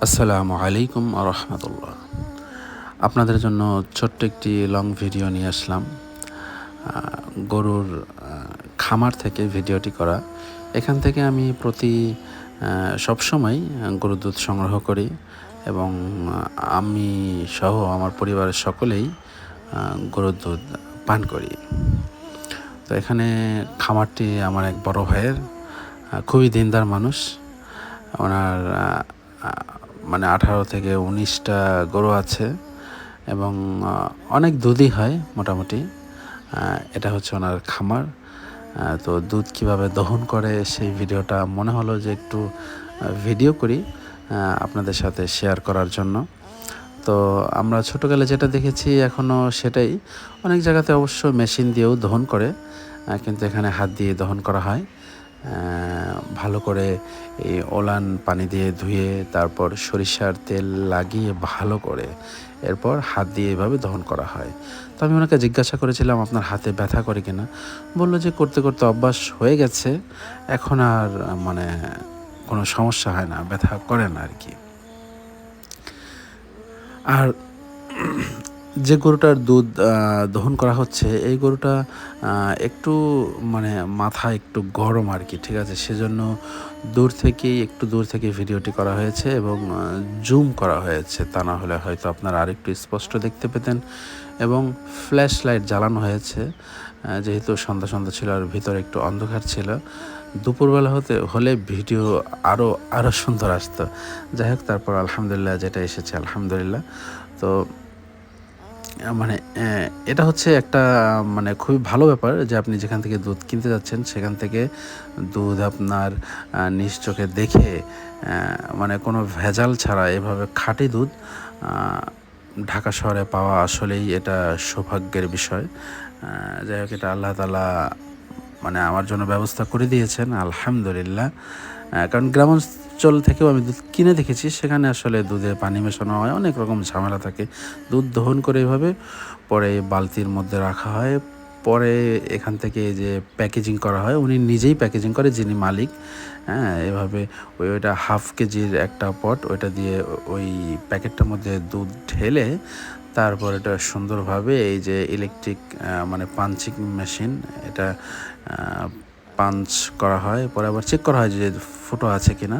আসসালামু আলাইকুম রহমতুল্লাহ। আপনাদের জন্য ছোট্ট একটি লং ভিডিও নিয়ে আসলাম। গরুর খামার থেকে ভিডিওটি করা। এখান থেকে আমি সবসময় গরুর দুধ সংগ্রহ করি এবং আমি সহ আমার পরিবারের সকলেই গরুর দুধ পান করি। তো এখানে খামারটি আমার এক বড় ভাইয়ের, খুবই দিনদার মানুষ। ওনার মানে 18 থেকে 19টা গরু আছে এবং অনেক দুধই হয় মোটামুটি। এটা হচ্ছে ওনার খামার। তো দুধ কিভাবে দহন করে সেই ভিডিওটা মনে হলো যে একটু ভিডিও করি আপনাদের সাথে শেয়ার করার জন্য। তো আমরা ছোটোকালে যেটা দেখেছি এখনও সেটাই। অনেক জায়গাতে অবশ্য মেশিন দিয়েও দহন করে, কিন্তু এখানে হাত দিয়ে দহন করা হয়। ভালো করে এই ওলান পানি দিয়ে ধুয়ে তারপর সরিষার তেল লাগিয়ে ভালো করে এরপর হাত দিয়ে এভাবে দহন করা হয়। তো আমি ওনাকে জিজ্ঞাসা করেছিলাম আপনার হাতে ব্যথা করে কিনা। বললো যে করতে করতে অভ্যাস হয়ে গেছে, এখন আর মানে কোনো সমস্যা হয় না, ব্যথা করে না আর কি। আর যে গরুটার দুধ দহন করা হচ্ছে এই গরুটা একটু মানে মাথা একটু গরম আর কি, ঠিক আছে। সেজন্য একটু দূর থেকে ভিডিওটি করা হয়েছে এবং জুম করা হয়েছে, তা না হলে হয়তো আপনারা আরেকটু স্পষ্ট দেখতে পেতেন। এবং ফ্ল্যাশ লাইট জ্বালানো হয়েছে, যেহেতু সন্ধ্যা সন্ধ্যা ছিল আর ভিতরে একটু অন্ধকার ছিল। দুপুরবেলা হলে ভিডিও আরও সুন্দর আসতো। যাই হোক, তারপর আলহামদুলিল্লাহ যেটা এসেছে আলহামদুলিল্লাহ। তো মানে এটা হচ্ছে একটা মানে খুবই ভালো ব্যাপার যে আপনি যেখান থেকে দুধ কিনতে যাচ্ছেন সেখান থেকে দুধ আপনার নিজ চোখে দেখে মানে কোনো ভেজাল ছাড়া এভাবে খাঁটি দুধ ঢাকা শহরে পাওয়া আসলেই এটা সৌভাগ্যের বিষয়। যাই হোক, এটা আল্লাহ তাআলা মানে আমার জন্য ব্যবস্থা করে দিয়েছেন আলহামদুলিল্লাহ। কারণ গ্রামাঞ্চল থেকেও আমি দুধ কিনে দেখেছি, সেখানে আসলে দুধে পানি মেশানো হয়, অনেক রকম ঝামেলা থাকে। দুধ দহন করে এভাবে পরে বালতির মধ্যে রাখা হয়, পরে এখান থেকে যে প্যাকেজিং করা হয়, উনি নিজেই প্যাকেজিং করে, যিনি মালিক। এভাবে ওইটা 1/2 কেজির একটা পট, ওইটা দিয়ে ওই প্যাকেটটার মধ্যে দুধ ঢেলে তারপর এটা সুন্দরভাবে এই যে ইলেকট্রিক মানে পাঞ্চিং মেশিন, এটা পাঞ্চ করা হয়, পরে আবার চেক করা হয় যে ফুটো আছে কিনা।